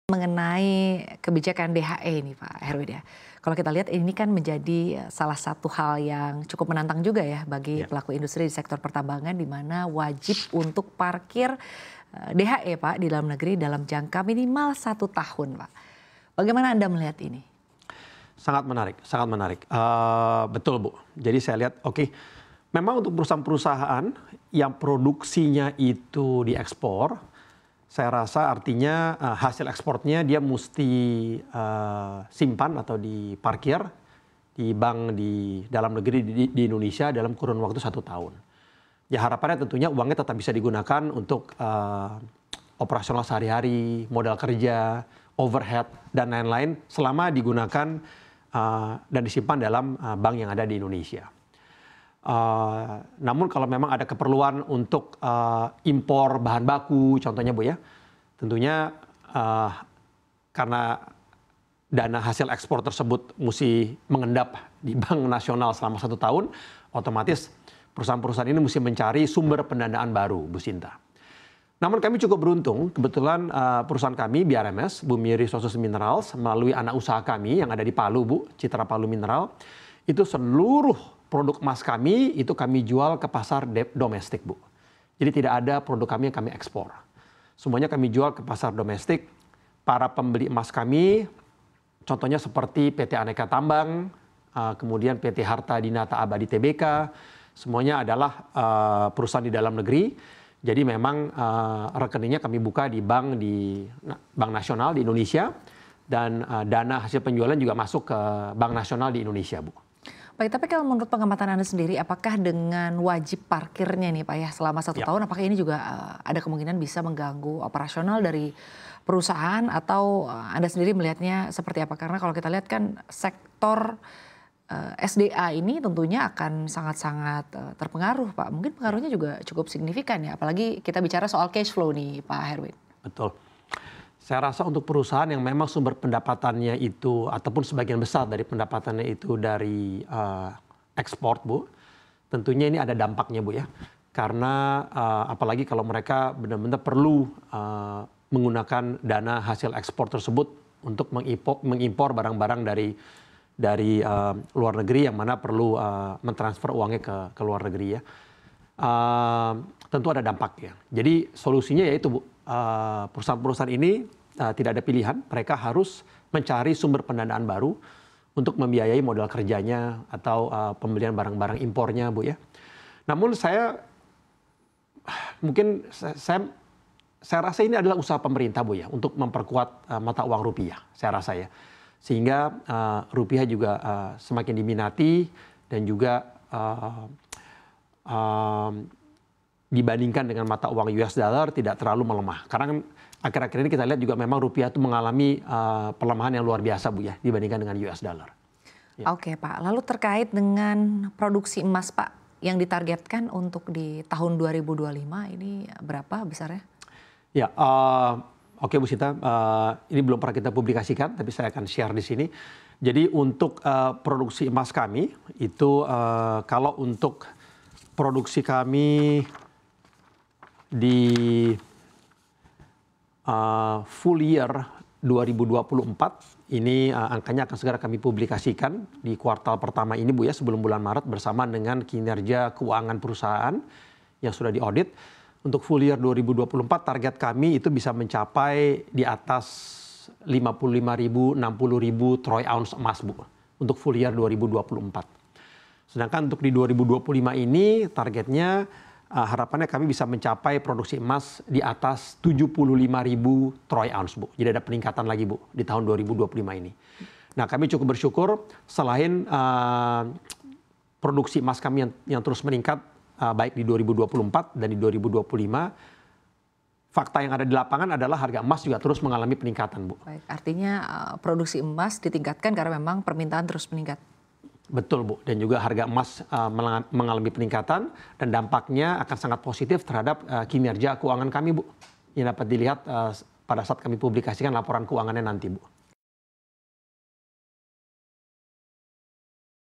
Mengenai kebijakan DHE nih Pak Herwin ya. Kalau kita lihat ini kan menjadi salah satu hal yang cukup menantang juga ya bagi Ya. pelaku industri di sektor pertambangan di mana wajib untuk parkir DHE Pak di dalam negeri dalam jangka minimal 1 tahun Pak. Bagaimana Anda melihat ini? Sangat menarik, sangat menarik. Betul Bu. Jadi saya lihat, oke, memang untuk perusahaan-perusahaan yang produksinya itu diekspor, saya rasa artinya hasil ekspornya dia mesti simpan atau diparkir di bank di dalam negeri di Indonesia dalam kurun waktu 1 tahun. Ya harapannya tentunya uangnya tetap bisa digunakan untuk operasional sehari-hari, modal kerja, overhead, dan lain-lain selama digunakan dan disimpan dalam bank yang ada di Indonesia. Namun kalau memang ada keperluan untuk impor bahan baku, contohnya Bu ya, tentunya karena dana hasil ekspor tersebut mesti mengendap di Bank Nasional selama 1 tahun, otomatis perusahaan-perusahaan ini mesti mencari sumber pendanaan baru, Bu Sinta. Namun kami cukup beruntung, kebetulan perusahaan kami, BRMS, Bumi Resources Minerals, melalui anak usaha kami yang ada di Palu, Bu, Citra Palu Mineral, itu seluruh produk emas kami itu kami jual ke pasar domestik, Bu. Jadi tidak ada produk kami yang kami ekspor. Semuanya kami jual ke pasar domestik. Para pembeli emas kami, contohnya seperti PT Aneka Tambang, kemudian PT Harta Dinata Abadi Tbk, semuanya adalah perusahaan di dalam negeri. Jadi memang rekeningnya kami buka di Bank Nasional di Indonesia, dan dana hasil penjualan juga masuk ke Bank Nasional di Indonesia, Bu. Baik, tapi kalau menurut pengamatan Anda sendiri, apakah dengan wajib parkirnya nih Pak ya selama 1 tahun, apakah ini juga ada kemungkinan bisa mengganggu operasional dari perusahaan atau Anda sendiri melihatnya seperti apa? Karena kalau kita lihat kan sektor SDA ini tentunya akan sangat-sangat terpengaruh Pak. Mungkin pengaruhnya juga cukup signifikan ya, apalagi kita bicara soal cash flow nih Pak Herwin. Betul. Saya rasa untuk perusahaan yang memang sumber pendapatannya itu ataupun sebagian besar dari pendapatannya itu dari ekspor, Bu, tentunya ini ada dampaknya, Bu ya. Karena apalagi kalau mereka benar-benar perlu menggunakan dana hasil ekspor tersebut untuk mengimpor barang-barang dari luar negeri yang mana perlu mentransfer uangnya ke luar negeri ya. Tentu ada dampaknya. Jadi solusinya yaitu, Bu, perusahaan-perusahaan ini tidak ada pilihan, mereka harus mencari sumber pendanaan baru untuk membiayai modal kerjanya atau pembelian barang-barang impornya, Bu ya. Namun saya rasa ini adalah usaha pemerintah, Bu ya, untuk memperkuat mata uang rupiah, saya rasa ya. Sehingga rupiah juga semakin diminati dan juga dibandingkan dengan mata uang US dollar tidak terlalu melemah. Karena kan akhir-akhir ini kita lihat juga memang rupiah itu mengalami pelemahan yang luar biasa, Bu ya, dibandingkan dengan US dollar. Ya. Oke Pak, lalu terkait dengan produksi emas Pak yang ditargetkan untuk di tahun 2025 ini berapa besarnya? Ya, oke Bu Sinta, ini belum pernah kita publikasikan, tapi saya akan share di sini. Jadi untuk produksi emas kami itu kalau untuk produksi kami di full year 2024 ini angkanya akan segera kami publikasikan di kuartal pertama ini, Bu ya, sebelum bulan Maret bersama dengan kinerja keuangan perusahaan yang sudah diaudit. Untuk full year 2024 target kami itu bisa mencapai di atas 55.000, 60.000 troy ounce emas, Bu, untuk full year 2024. Sedangkan untuk di 2025 ini targetnya harapannya kami bisa mencapai produksi emas di atas 75.000 troy ounce, Bu. Jadi ada peningkatan lagi, Bu, di tahun 2025 ini. Nah, kami cukup bersyukur selain produksi emas kami yang terus meningkat baik di 2024 dan di 2025, fakta yang ada di lapangan adalah harga emas juga terus mengalami peningkatan, Bu. Baik, artinya produksi emas ditingkatkan karena memang permintaan terus meningkat. Betul, Bu, dan juga harga emas mengalami peningkatan dan dampaknya akan sangat positif terhadap kinerja keuangan kami, Bu, yang dapat dilihat pada saat kami publikasikan laporan keuangannya nanti, Bu.